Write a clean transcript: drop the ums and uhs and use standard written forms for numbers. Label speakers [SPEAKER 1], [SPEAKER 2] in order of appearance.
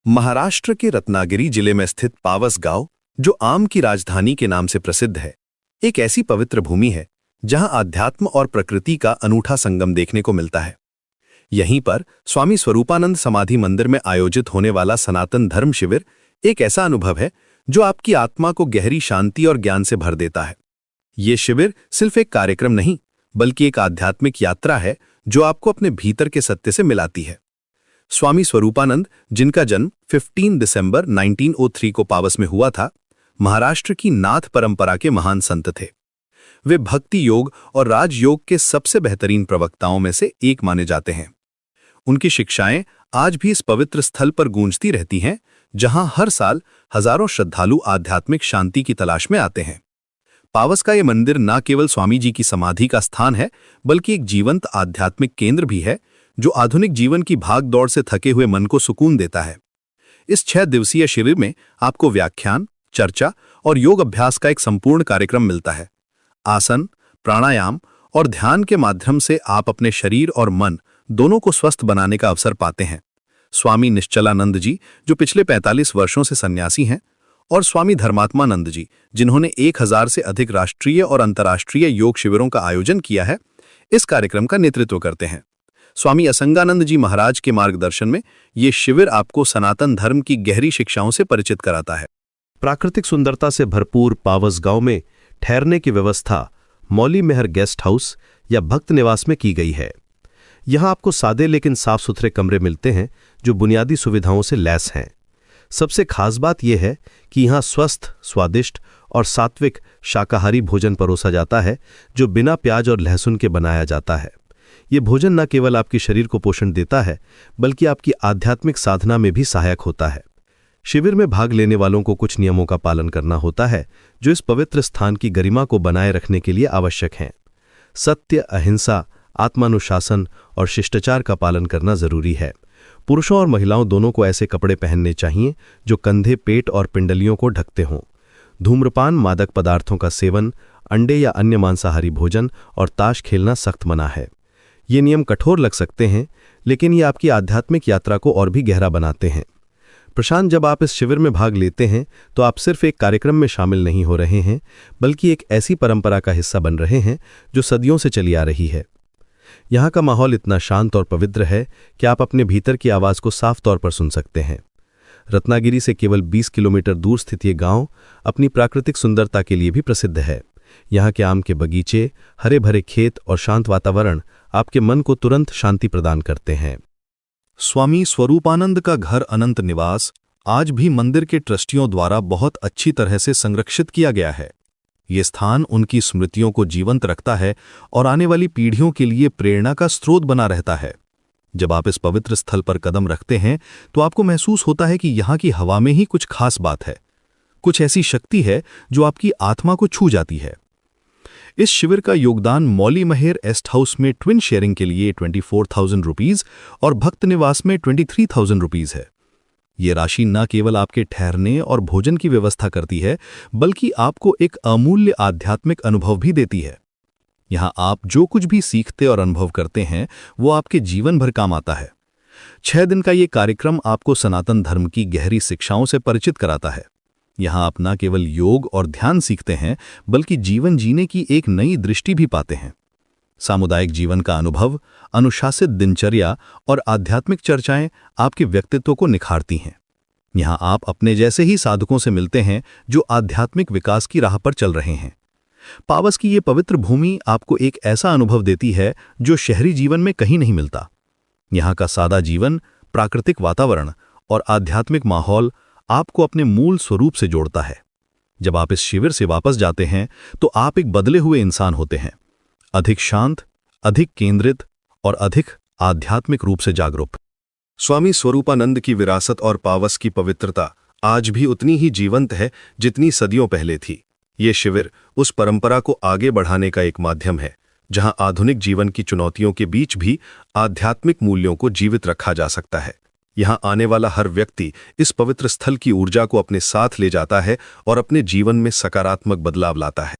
[SPEAKER 1] महाराष्ट्र के रत्नागिरी जिले में स्थित पावस गांव, जो आम की राजधानी के नाम से प्रसिद्ध है, एक ऐसी पवित्र भूमि है जहां अध्यात्म और प्रकृति का अनूठा संगम देखने को मिलता है। यहीं पर स्वामी स्वरूपानंद समाधि मंदिर में आयोजित होने वाला सनातन धर्म शिविर एक ऐसा अनुभव है जो आपकी आत्मा को गहरी शांति और ज्ञान से भर देता है। ये शिविर सिर्फ एक कार्यक्रम नहीं, बल्कि एक आध्यात्मिक यात्रा है जो आपको अपने भीतर के सत्य से मिलाती है। स्वामी स्वरूपानंद, जिनका जन्म 15 दिसंबर 1903 को पावस में हुआ था, महाराष्ट्र की नाथ परंपरा के महान संत थे। वे भक्ति योग और राजयोग के सबसे बेहतरीन प्रवक्ताओं में से एक माने जाते हैं। उनकी शिक्षाएं आज भी इस पवित्र स्थल पर गूंजती रहती हैं, जहां हर साल हजारों श्रद्धालु आध्यात्मिक शांति की तलाश में आते हैं। पावस का ये मंदिर न केवल स्वामी जी की समाधि का स्थान है, बल्कि एक जीवंत आध्यात्मिक केंद्र भी है जो आधुनिक जीवन की भाग दौड़ से थके हुए मन को सुकून देता है। इस 6 दिवसीय शिविर में आपको व्याख्यान, चर्चा और योग अभ्यास का एक संपूर्ण कार्यक्रम मिलता है। आसन, प्राणायाम और ध्यान के माध्यम से आप अपने शरीर और मन दोनों को स्वस्थ बनाने का अवसर पाते हैं। स्वामी निश्चलानंद जी, जो पिछले 45 वर्षों से सन्यासी हैं, और स्वामी धर्मात्मानंद जी, जिन्होंने 1000 से अधिक राष्ट्रीय और अंतर्राष्ट्रीय योग शिविरों का आयोजन किया है, इस कार्यक्रम का नेतृत्व करते हैं। स्वामी असंगानंद जी महाराज के मार्गदर्शन में ये शिविर आपको सनातन धर्म की गहरी शिक्षाओं से परिचित कराता है।
[SPEAKER 2] प्राकृतिक सुंदरता से भरपूर पावस गांव में ठहरने की व्यवस्था मौली मेहर गेस्ट हाउस या भक्त निवास में की गई है। यहां आपको सादे लेकिन साफ सुथरे कमरे मिलते हैं जो बुनियादी सुविधाओं से लैस हैं। सबसे खास बात यह है कि यहां स्वस्थ, स्वादिष्ट और सात्विक शाकाहारी भोजन परोसा जाता है जो बिना प्याज और लहसुन के बनाया जाता है। ये भोजन न केवल आपके शरीर को पोषण देता है, बल्कि आपकी आध्यात्मिक साधना में भी सहायक होता है। शिविर में भाग लेने वालों को कुछ नियमों का पालन करना होता है जो इस पवित्र स्थान की गरिमा को बनाए रखने के लिए आवश्यक हैं। सत्य, अहिंसा, आत्मानुशासन और शिष्टाचार का पालन करना जरूरी है। पुरुषों और महिलाओं दोनों को ऐसे कपड़े पहनने चाहिए जो कंधे, पेट और पिंडलियों को ढकते हों। धूम्रपान, मादक पदार्थों का सेवन, अंडे या अन्य मांसाहारी भोजन और ताश खेलना सख्त मना है। ये नियम कठोर लग सकते हैं, लेकिन ये आपकी आध्यात्मिक यात्रा को और भी गहरा बनाते हैं। प्रशांत, जब आप इस शिविर में भाग लेते हैं तो आप सिर्फ एक कार्यक्रम में शामिल नहीं हो रहे हैं, बल्कि एक ऐसी परंपरा का हिस्सा बन रहे हैं जो सदियों से चली आ रही है। यहाँ का माहौल इतना शांत और पवित्र है कि आप अपने भीतर की आवाज को साफ तौर पर सुन सकते हैं। रत्नागिरी से केवल 20 किलोमीटर दूर स्थित ये गांव अपनी प्राकृतिक सुंदरता के लिए भी प्रसिद्ध है। यहाँ के आम के बगीचे, हरे भरे खेत और शांत वातावरण आपके मन को तुरंत शांति प्रदान करते हैं।
[SPEAKER 1] स्वामी स्वरूपानंद का घर अनंत निवास आज भी मंदिर के ट्रस्टियों द्वारा बहुत अच्छी तरह से संरक्षित किया गया है। ये स्थान उनकी स्मृतियों को जीवंत रखता है और आने वाली पीढ़ियों के लिए प्रेरणा का स्रोत बना रहता है। जब आप इस पवित्र स्थल पर कदम रखते हैं तो आपको महसूस होता है कि यहाँ की हवा में ही कुछ खास बात है, कुछ ऐसी शक्ति है जो आपकी आत्मा को छू जाती है। इस शिविर का योगदान मौली मेहर गेस्ट हाउस में ट्विन शेयरिंग के लिए 24,000 रुपीज और भक्त निवास में 23,000 रुपीज है। ये राशि न केवल आपके ठहरने और भोजन की व्यवस्था करती है, बल्कि आपको एक अमूल्य आध्यात्मिक अनुभव भी देती है। यहाँ आप जो कुछ भी सीखते और अनुभव करते हैं वो आपके जीवन भर काम आता है। 6 दिन का ये कार्यक्रम आपको सनातन धर्म की गहरी शिक्षाओं से परिचित कराता है। यहाँ आप न केवल योग और ध्यान सीखते हैं, बल्कि जीवन जीने की एक नई दृष्टि भी पाते हैं। सामुदायिक जीवन का अनुभव, अनुशासित दिनचर्या और आध्यात्मिक चर्चाएं आपके व्यक्तित्व को निखारती हैं। यहाँ आप अपने जैसे ही साधकों से मिलते हैं जो आध्यात्मिक विकास की राह पर चल रहे हैं। पावस की ये पवित्र भूमि आपको एक ऐसा अनुभव देती है जो शहरी जीवन में कहीं नहीं मिलता। यहाँ का सादा जीवन, प्राकृतिक वातावरण और आध्यात्मिक माहौल आपको अपने मूल स्वरूप से जोड़ता है। जब आप इस शिविर से वापस जाते हैं तो आप एक बदले हुए इंसान होते हैं, अधिक शांत, अधिक केंद्रित और अधिक आध्यात्मिक रूप से जागरूक। स्वामी स्वरूपानंद की विरासत और पावस की पवित्रता आज भी उतनी ही जीवंत है जितनी सदियों पहले थी। ये शिविर उस परंपरा को आगे बढ़ाने का एक माध्यम है जहां आधुनिक जीवन की चुनौतियों के बीच भी आध्यात्मिक मूल्यों को जीवित रखा जा सकता है। यहाँ आने वाला हर व्यक्ति इस पवित्र स्थल की ऊर्जा को अपने साथ ले जाता है और अपने जीवन में सकारात्मक बदलाव लाता है।